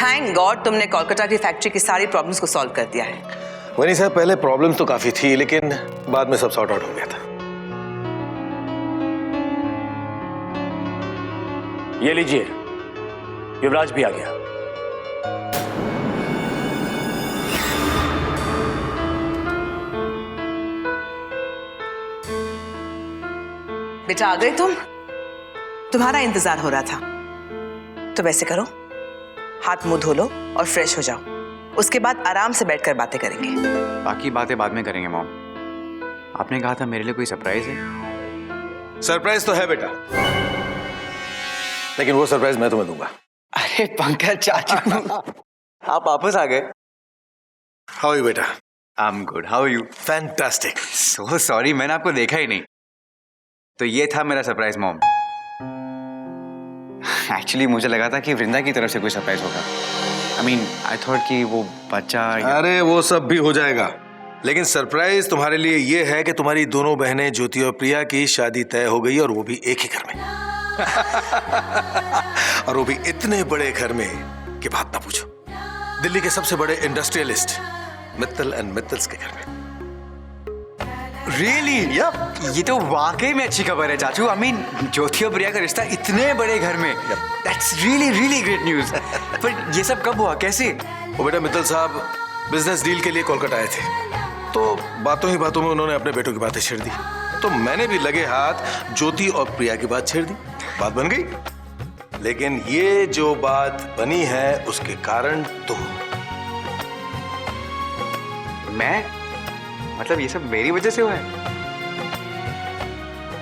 Thank God तुमने कोलकाता की factory की सारी प्रॉब्लम्स को सॉल्व कर दिया है। वनी साहब, पहले प्रॉब्लम तो काफी थी, लेकिन बाद में सब सॉर्ट आउट हो गया था। ये लीजिए, युवराज भी आ गया। बेटा आ गए तुम? तुम्हारा इंतजार हो रहा था। तो वैसे करो, हाथ मुंह धो लो और फ्रेश हो जाओ। उसके बाद आराम से बैठकर बातें करेंगे। बाकी बातें बाद में करेंगे मॉम। आपने कहा था मेरे लिए कोई सरप्राइज है। सरप्राइज तो है बेटा, लेकिन वो सरप्राइज मैं तुम्हें दूंगा। अरे पंकज चाचू, आप वापस आ गए। हाउ आर यू बेटा? I am good, how are you? Fantastic. So sorry, मैंने आपको देखा ही नहीं। तो ये था मेरा सरप्राइज मॉम। एक्चुअली मुझे लगा था कि वृंदा की तरफ से कोई सरप्राइज होगा। आई मीन आई थॉट कि वो बच्चा अरे वो सब भी हो जाएगा, लेकिन सरप्राइज तुम्हारे लिए ये है कि तुम्हारी दोनों बहनें ज्योति और प्रिया की शादी तय हो गई, और वो भी एक ही घर में। और वो भी इतने बड़े घर में कि बात ना पूछो। दिल्ली के सबसे बड़े इंडस्ट्रियलिस्ट मित्तल एंड मित्तल्स के घर में। रियली? ये तो वाकई में अच्छी खबर है चाचू। आई मीन ज्योति और प्रिया का रिश्ता इतने बड़े घर में, that's really really great news. पर ये सब कब हुआ, कैसे? वो बेटा मित्तल साहब बिजनेस डील के लिए कोलकाता आए थे, तो बातों ही बातों में उन्होंने अपने बेटों की बातें छेड़ दी। तो मैंने भी लगे हाथ ज्योति और प्रिया की बात छेड़ दी, बात बन गई। लेकिन ये जो बात बनी है उसके कारण तुम। मैं? मतलब ये सब मेरी वजह से हुआ है?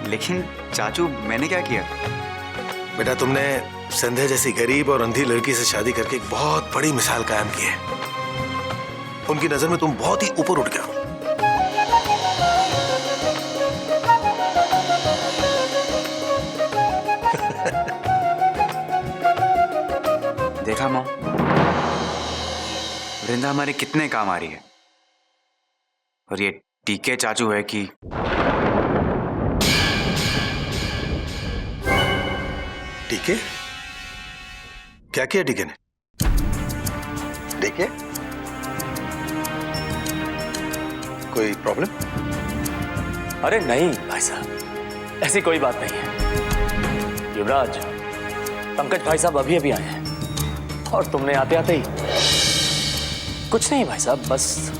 लेकिन चाचू मैंने क्या किया? बेटा तुमने संध्या जैसी गरीब और अंधी लड़की से शादी करके एक बहुत बड़ी मिसाल कायम की है। उनकी नजर में तुम बहुत ही ऊपर उठ गए हो। देखा माँ, वृंदा हमारे कितने काम आ रही है। और ये टीके चाचू है कि टीके? क्या किया टीके ने? टीके? कोई प्रॉब्लम? अरे नहीं भाई साहब, ऐसी कोई बात नहीं है। युवराज, पंकज भाई साहब अभी अभी आए हैं और तुमने आते आते ही। कुछ नहीं भाई साहब, बस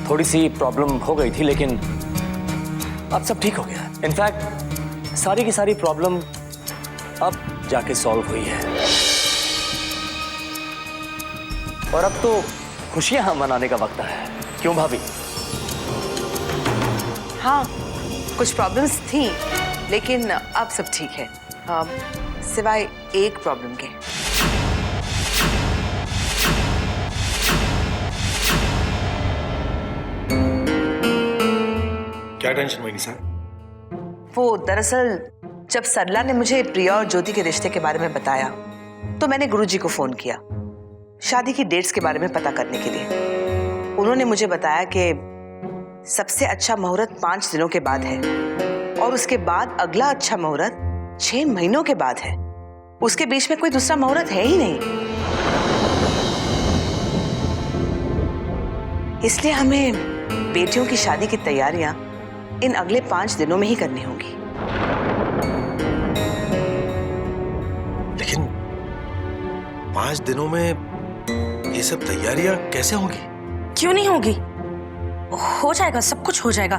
थोड़ी सी प्रॉब्लम हो गई थी, लेकिन अब सब ठीक हो गया। इनफैक्ट सारी की सारी प्रॉब्लम अब जाके सॉल्व हुई है और अब तो खुशियां मनाने का वक्त है। क्यों भाभी? हाँ, कुछ प्रॉब्लम्स थी, लेकिन अब सब ठीक है, सिवाय एक प्रॉब्लम के। क्या टेंशन हुई साहब? वो दरअसल जब सरला ने मुझे प्रिया और ज्योति के रिश्ते के बारे में बताया, तो मैंने गुरुजी को फोन किया शादी की डेट्स के बारे में पता करने के लिए। उन्होंने मुझे बताया कि सबसे अच्छा मुहूर्त 5 दिनों के बाद है, और उसके बाद अगला अच्छा मुहूर्त 6 महीनों के बाद है। उसके बीच में कोई दूसरा मुहूर्त है ही नहीं। इसलिए हमें बेटियों की शादी की तैयारियां इन अगले 5 दिनों में ही करनी होगी। लेकिन 5 दिनों में ये सब तैयारियां कैसे होंगी? क्यों नहीं होगी? हो जाएगा, सब कुछ हो जाएगा।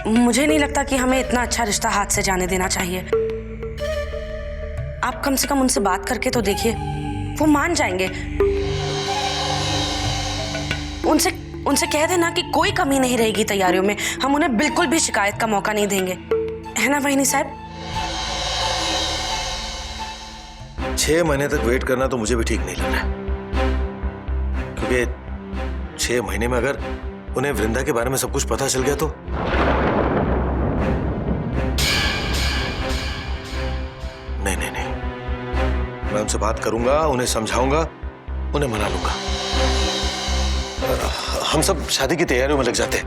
मुझे नहीं लगता कि हमें इतना अच्छा रिश्ता हाथ से जाने देना चाहिए। आप कम से कम उनसे बात करके तो देखिए, वो मान जाएंगे। उनसे कह देना कि कोई कमी नहीं रहेगी तैयारियों में। हम उन्हें बिल्कुल भी शिकायत का मौका नहीं देंगे, है ना बहिनी साहब? 6 महीने तक वेट करना तो मुझे भी ठीक नहीं लग रहा, क्योंकि 6 महीने में अगर उन्हें वृंदा के बारे में सब कुछ पता चल गया तो नहीं, मैं उनसे बात करूंगा, उन्हें समझाऊंगा, उन्हें मना लूंगा। हम सब शादी की तैयारियों में लग जाते हैं।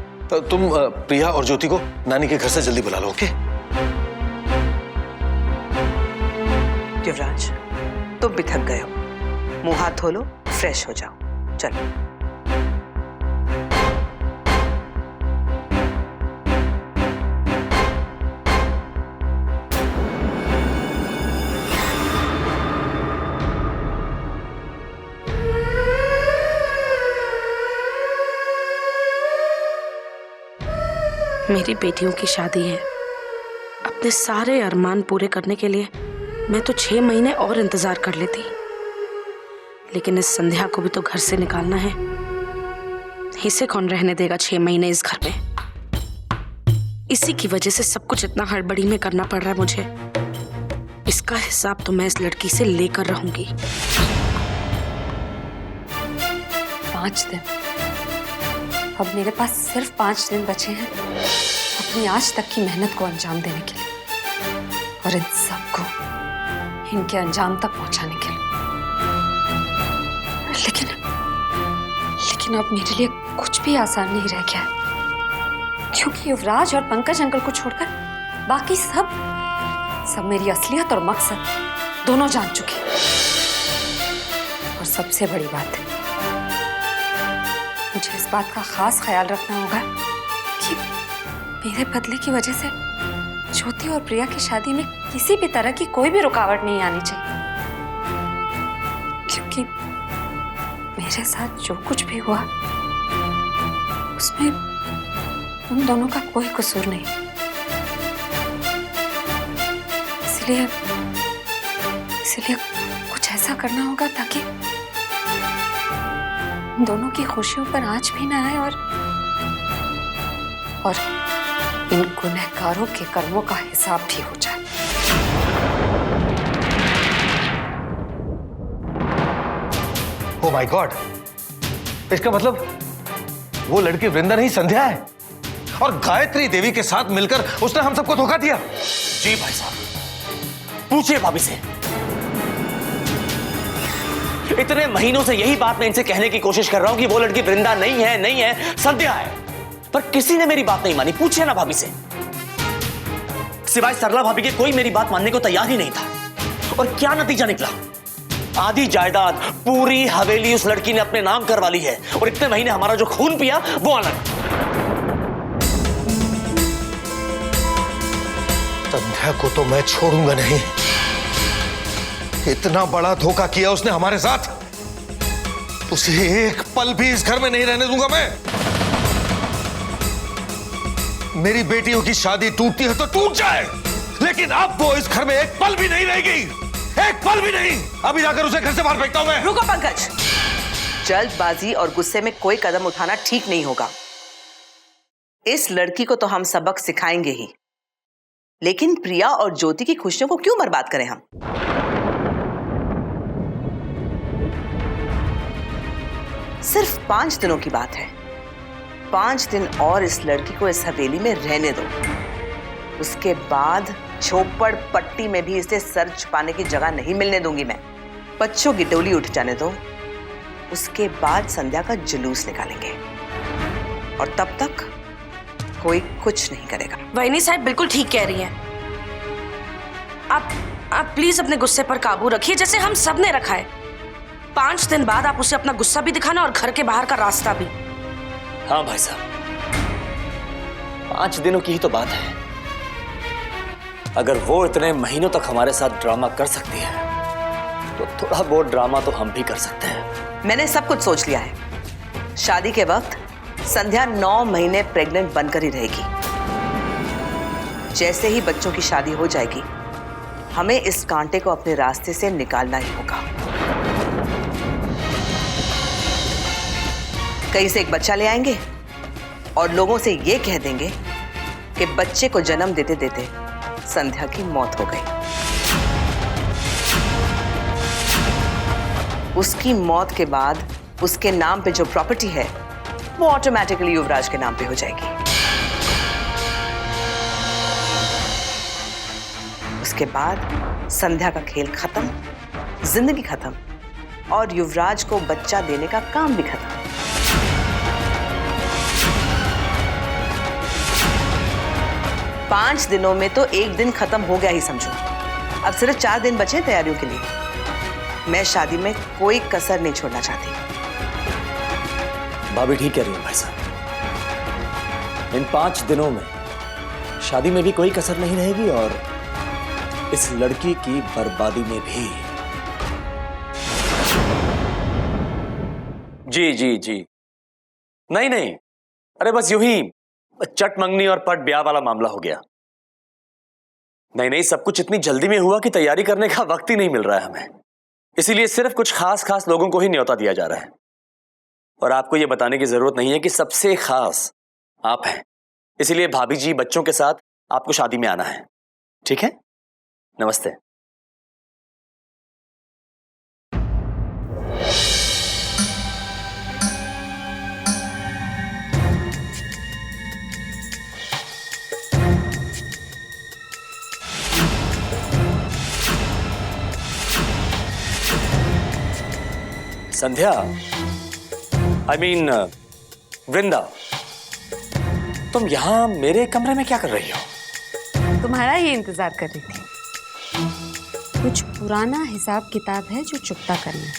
तुम प्रिया और ज्योति को नानी के घर से जल्दी बुला लो, ओके? युवराज, तुम भी थक गए हो, मुंह हाथ धो लो, फ्रेश हो जाओ, चलो। मेरी बेटियों की शादी है, अपने सारे अरमान पूरे करने के लिए मैं तो 6 महीने और इंतजार कर लेती, लेकिन इस संध्या को भी तो घर से निकालना है। इसे कौन रहने देगा 6 महीने इस घर में? इसी की वजह से सब कुछ इतना हड़बड़ी में करना पड़ रहा है मुझे। इसका हिसाब तो मैं इस लड़की से लेकर रहूंगी। 5 दिन, अब मेरे पास सिर्फ 5 दिन बचे हैं अपनी आज तक की मेहनत को अंजाम देने के लिए और इन सबको इनके अंजाम तक पहुंचाने के लिए। लेकिन अब मेरे लिए कुछ भी आसान नहीं रह गया है, क्योंकि युवराज और पंकज अंकल को छोड़कर बाकी सब मेरी असलियत और मकसद दोनों जान चुके। और सबसे बड़ी बात है, मुझे इस बात का खास ख्याल रखना होगा कि मेरे बदले की वजह से ज्योति और प्रिया की शादी में किसी भी तरह की कोई भी रुकावट नहीं आनी चाहिए, क्योंकि मेरे साथ जो कुछ भी हुआ उसमें उन दोनों का कोई कसूर नहीं। इसलिए कुछ ऐसा करना होगा ताकि दोनों की खुशियों पर आंच भी ना आए और इन गुनहगारों के कर्मों का हिसाब भी हो जाए। ओह माय गॉड, इसका मतलब वो लड़की वृंदा नहीं संध्या है और गायत्री देवी के साथ मिलकर उसने हम सबको धोखा दिया। जी भाई साहब, पूछिए भाभी से। इतने महीनों से यही बात मैं इनसे कहने की कोशिश कर रहा हूं कि वो लड़की वृंदा नहीं है, संध्या है, पर किसी ने मेरी बात नहीं मानी। पूछिए ना भाभी से। सिवाय सरला भाभी के कोई मेरी बात मानने को तैयार ही नहीं था। और क्या नतीजा निकला? आधी जायदाद, पूरी हवेली उस लड़की ने अपने नाम करवा ली है और इतने महीने हमारा जो खून पिया वो अलग। संध्या को तो मैं छोड़ूंगा नहीं। इतना बड़ा धोखा किया उसने हमारे साथ, उसे एक पल भी इस घर में नहीं रहने दूंगा मैं। मेरी बेटियों की शादी टूटती है तो टूट जाए, लेकिन अब वो इस घर में एक पल भी नहीं रहेगी, एक पल भी नहीं। अभी जाकर उसे घर से बाहर फेंकता हूं मैं। रुको पंकज, जल्दबाजी और गुस्से में कोई कदम उठाना ठीक नहीं होगा। इस लड़की को तो हम सबक सिखाएंगे ही, लेकिन प्रिया और ज्योति की खुशियों को क्यों बर्बाद करें हम? सिर्फ 5 दिनों की बात है। 5 दिन और इस लड़की को इस हवेली में रहने दो। उसके बाद झोपड़ पट्टी में भी इसे सर छुपाने की जगह नहीं मिलने दूंगी मैं। बच्चों की डोली उठ जाने दो, उसके बाद संध्या का जुलूस निकालेंगे और तब तक कोई कुछ नहीं करेगा। वहीनी साहब बिल्कुल ठीक कह रही हैं। आप प्लीज अपने गुस्से पर काबू रखिए, जैसे हम सब ने रखा है। 5 दिन बाद आप उसे अपना गुस्सा भी दिखाना और घर के बाहर का रास्ता भी। हाँ भाई साहब, 5 दिनों की ही तो बात है। अगर वो इतने महीनों तक हमारे साथ ड्रामा कर सकती है तो थोड़ा बहुत ड्रामा तो हम भी कर सकते हैं। मैंने सब कुछ सोच लिया है। शादी के वक्त संध्या 9 महीने प्रेग्नेंट बनकर ही रहेगी। जैसे ही बच्चों की शादी हो जाएगी, हमें इस कांटे को अपने रास्ते से निकालना ही होगा। कहीं से एक बच्चा ले आएंगे और लोगों से ये कह देंगे कि बच्चे को जन्म देते देते संध्या की मौत हो गई। उसकी मौत के बाद उसके नाम पे जो प्रॉपर्टी है वो ऑटोमेटिकली युवराज के नाम पे हो जाएगी। उसके बाद संध्या का खेल खत्म, जिंदगी खत्म और युवराज को बच्चा देने का काम भी खत्म। पांच दिनों में तो एक दिन खत्म हो गया ही समझो। अब सिर्फ 4 दिन बचे तैयारियों के लिए। मैं शादी में कोई कसर नहीं छोड़ना चाहती। भाभी ठीक कह रही है भाई साहब। इन 5 दिनों में शादी में भी कोई कसर नहीं रहेगी और इस लड़की की बर्बादी में भी। जी जी जी, नहीं नहीं, अरे बस यूं ही चट मंगनी और पट ब्याह वाला मामला हो गया। नहीं नहीं, सब कुछ इतनी जल्दी में हुआ कि तैयारी करने का वक्त ही नहीं मिल रहा है हमें। इसीलिए सिर्फ कुछ खास खास लोगों को ही न्योता दिया जा रहा है। और आपको यह बताने की जरूरत नहीं है कि सबसे खास आप हैं। इसीलिए भाभी जी बच्चों के साथ आपको शादी में आना है, ठीक है? नमस्ते। संध्या, आई मीन वृंदा, तुम यहां मेरे कमरे में क्या कर रही हो? तुम्हारा ही इंतजार कर रही थी। कुछ पुराना हिसाब किताब है जो चुकता करना है।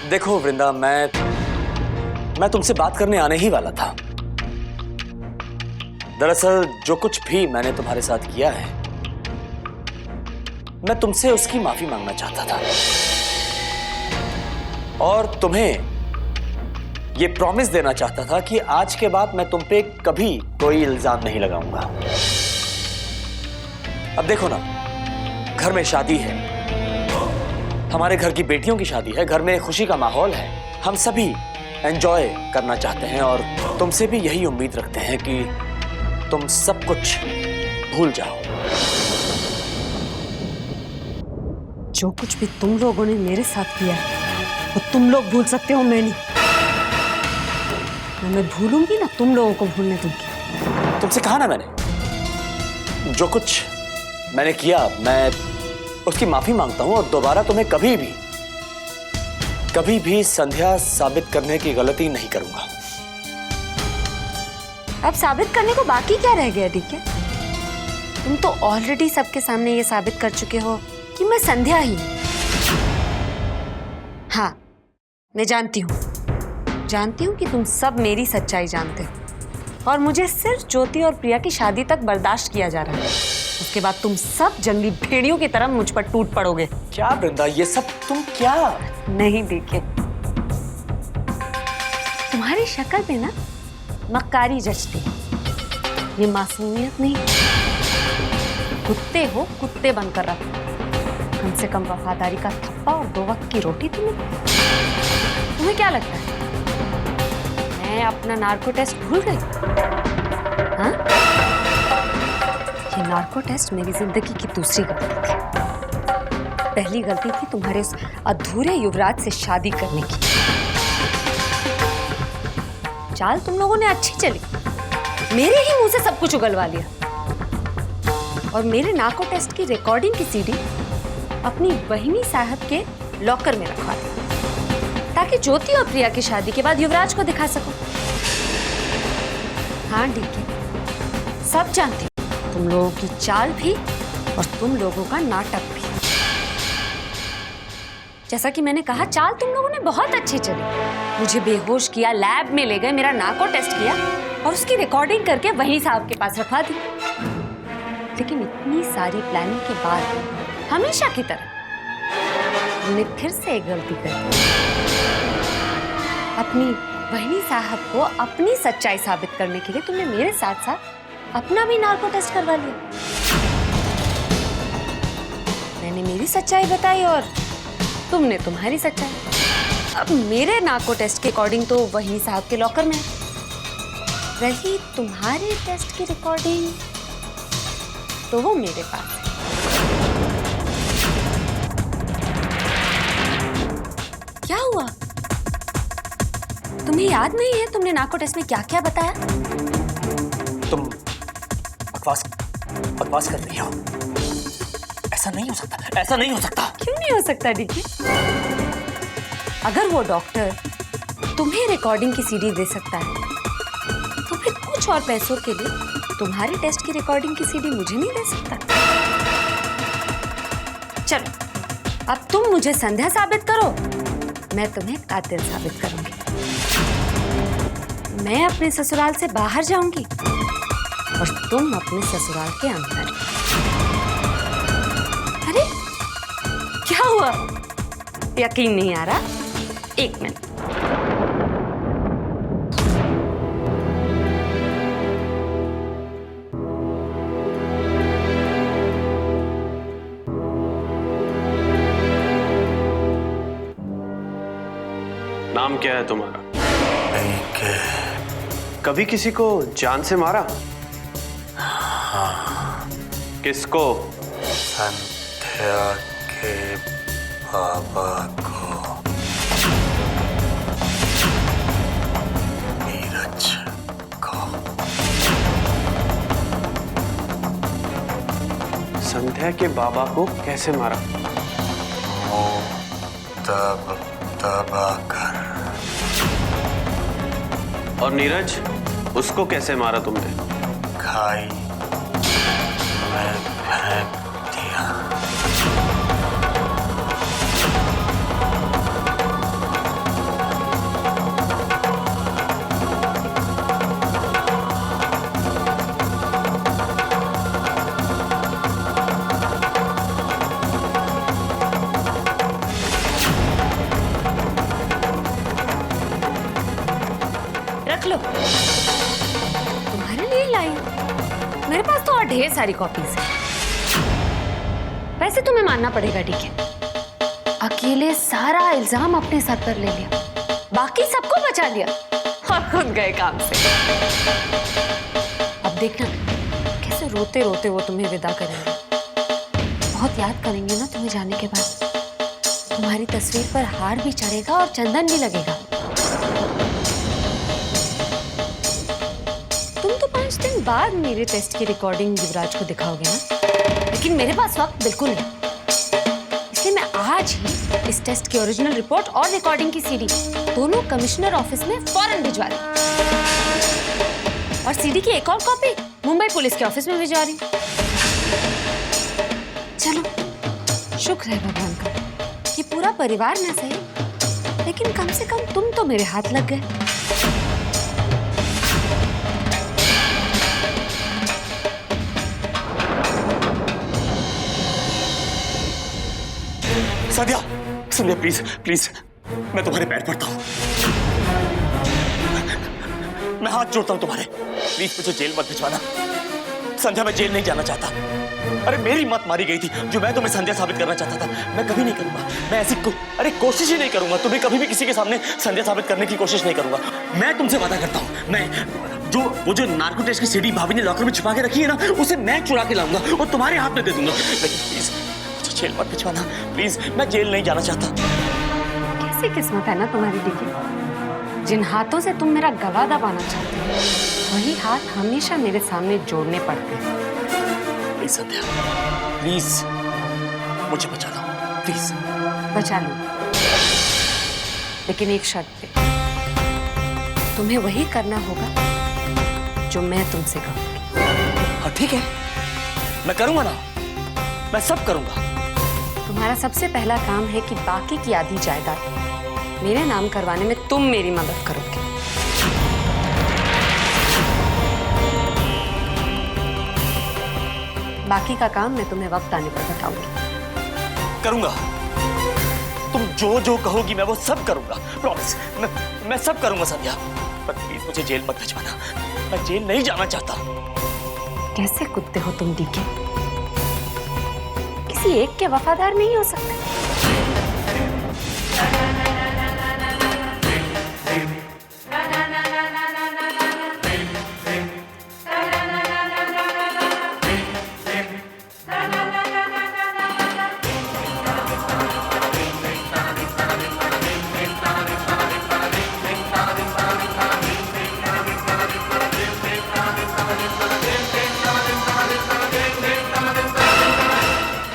देखो वृंदा, मैं तुमसे बात करने आने ही वाला था। दरअसल जो कुछ भी मैंने तुम्हारे साथ किया है, मैं तुमसे उसकी माफी मांगना चाहता था और तुम्हें ये प्रॉमिस देना चाहता था कि आज के बाद मैं तुम पे कभी कोई इल्जाम नहीं लगाऊंगा। अब देखो ना, घर में शादी है, हमारे घर की बेटियों की शादी है, घर में खुशी का माहौल है, हम सभी एंजॉय करना चाहते हैं और तुमसे भी यही उम्मीद रखते हैं कि तुम सब कुछ भूल जाओ। जो कुछ भी तुम लोगों ने मेरे साथ किया वो तुम लोग भूल सकते हो, मैं नहीं। मैं भूलूंगी ना तुम लोगों को भूलने दूंगी। तुमसे कहा ना मैंने, जो कुछ मैंने किया मैं उसकी माफी मांगता हूं और दोबारा तुम्हें कभी भी संध्या साबित करने की गलती नहीं करूंगा। अब साबित करने को बाकी क्या रह गया? ठीक है, तुम तो ऑलरेडी सबके सामने ये साबित कर चुके हो कि मैं संध्या ही हूं। हाँ, मैं जानती हूँ कि तुम सब मेरी सच्चाई जानते हो और मुझे सिर्फ ज्योति और प्रिया की शादी तक बर्दाश्त किया जा रहा है। उसके बाद तुम सब जंगली भेड़ियों की तरह मुझ पर टूट पड़ोगे। क्या वृंदा, ये सब तुम क्या? नहीं देखे, तुम्हारी शक्ल पे ना मक्कारी जचती, ये मासूमियत नहीं। कुत्ते हो, कुत्ते बनकर रखो। कम से कम वफादारी का थप्पा और 2 वक्त की रोटी तुम्हें क्या लगता है मैं अपना नार्को टेस्ट भूल गई? हाँ, ये नार्को टेस्ट मेरी जिंदगी की दूसरी गलती थी। पहली गलती थी तुम्हारे उस अधूरे युवराज से शादी करने की। चाल तुम लोगों ने अच्छी चली, मेरे ही मुंह से सब कुछ उगलवा लिया और मेरे नार्को टेस्ट की रिकॉर्डिंग की सीडी अपनी बहिनी साहब के लॉकर में रखवा दी ताकि ज्योति और प्रिया की शादी के बाद युवराज को दिखा सको। हाँ ठीक है, सब जानती हूँ तुम लोगों की चाल भी और तुम लोगों का नाटक भी। जैसा कि मैंने कहा, चाल तुम लोगों ने बहुत अच्छी चली। मुझे बेहोश किया, लैब में ले गए, मेरा नार्को टेस्ट किया और उसकी रिकॉर्डिंग करके वहीं साहब के पास रखवा दी। लेकिन इतनी सारी प्लानिंग के बाद हमेशा की तरह तुमने फिर से एक गलती कर दी। अपनी बहनी साहब को अपनी सच्चाई साबित करने के लिए तुमने मेरे साथ साथ अपना भी नार्को टेस्ट करवा लिया। मैंने मेरी सच्चाई बताई और तुमने तुम्हारी सच्चाई। अब मेरे नार्को टेस्ट के अकॉर्डिंग तो वही साहब के लॉकर में है। रही तुम्हारे टेस्ट की रिकॉर्डिंग तो वो मेरे पास है। क्या हुआ? तुम्हें याद नहीं है तुमने नार्को टेस्ट में क्या क्या बताया? तुम बकवास कर रही हो। ऐसा नहीं हो सकता, ऐसा नहीं हो सकता। क्यों नहीं हो सकता डीके? अगर वो डॉक्टर तुम्हें रिकॉर्डिंग की सीडी दे सकता है तो फिर कुछ और पैसों के लिए तुम्हारे टेस्ट की रिकॉर्डिंग की सीडी मुझे नहीं दे सकता? चलो अब तुम मुझे संध्या साबित करो, मैं तुम्हें कातिल साबित करूंगी। मैं अपने ससुराल से बाहर जाऊंगी और तुम अपने ससुराल के अंदर। अरे क्या हुआ, यकीन नहीं आ रहा? एक मिनट। नाम क्या है तुम्हारा? कभी किसी को जान से मारा? हाँ। किसको? संध्या के बाबा को, नीरज को। संध्या के बाबा को कैसे मारा? मुंह दबाकर। और नीरज, उसको कैसे मारा तुमने? खाई में फेंक दिया। रख लो, तुम्हारे लिए लाई। मेरे पास तो और ढेर सारी कॉपीज है। वैसे तुम्हें मानना पड़ेगा, ठीक है, अकेले सारा इल्जाम अपने सर पर ले लिया, बाकी सबको बचा लिया और खुद गए काम से। अब देखना कैसे रोते रोते वो तुम्हें विदा करेंगे। बहुत याद करेंगे ना तुम्हें जाने के बाद। तुम्हारी तस्वीर पर हार भी चढ़ेगा और चंदन भी लगेगा। तुम तो 5 दिन बाद मेरे टेस्ट की रिकॉर्डिंग युवराज को दिखाओगे ना, लेकिन मेरे पास वक्त बिल्कुल नहीं। इसलिए मैं आज ही इस टेस्ट की ओरिजिनल रिपोर्ट और रिकॉर्डिंग की सीडी दोनों कमिश्नर ऑफिस में फौरन भिजवा रही हूं। और सीडी की एक और कॉपी मुंबई पुलिस के ऑफिस में भिजवा रही हूं। चलो, शुक्र है भगवान का कि पूरा परिवार न सही, लेकिन कम से कम तुम तो मेरे हाथ लग गए। संध्या, संध्या प्लीज प्लीज, मैं तुम्हारे पैर पड़ता हूं, मैं हाथ जोड़ता हूं तुम्हारे। प्लीज मुझे जेल मत भिजवाना। संध्या, मैं जेल नहीं जाना चाहता। अरे मेरी मत मारी गई थी, जो मैं तुम्हें संध्या साबित करना चाहता था मैं कभी नहीं करूंगा। मैं ऐसी कोशिश ही नहीं करूंगा। तुम्हें कभी भी किसी के सामने संध्या साबित करने की कोशिश नहीं करूंगा। मैं तुमसे वादा करता हूं, मैं जो नार्को टेस्ट की सीडी भाभी ने लॉकर में छुपा के रखी है ना, उसे मैं चुरा के लाऊंगा और तुम्हारे हाथ में दे दूंगा। लेकिन प्लीज जेल मत भिजवाना, प्लीज। मैं जेल नहीं जाना चाहता। कैसी किस्मत है ना तुम्हारी दीदी, जिन हाथों से तुम मेरा गला दबाना चाहते हो, वही हाथ हमेशा मेरे सामने जोड़ने पड़ते हैं। प्लीज संध्या, प्लीज मुझे बचा लो, प्लीज। बचा लो, लेकिन एक शर्त पे। तुम्हें वही करना होगा जो मैं तुमसे कहूंगी। हाँ ठीक है, मैं करूंगा ना, मैं सब करूंगा। तुम्हारा सबसे पहला काम है कि बाकी की आधी जायदाद मेरे नाम करवाने में तुम मेरी मदद करोगे। बाकी का काम मैं तुम्हें वक्त आने पर बताऊंगी। करूंगा, तुम जो जो कहोगी मैं वो सब करूंगा, प्रॉमिस। मैं सब करूंगा संध्या, पर प्लीज मुझे जेल मत भिजवाना। मैं जेल नहीं जाना चाहता। कैसे कुत्ते हो तुम डीके, किसी एक के वफादार नहीं हो सकते।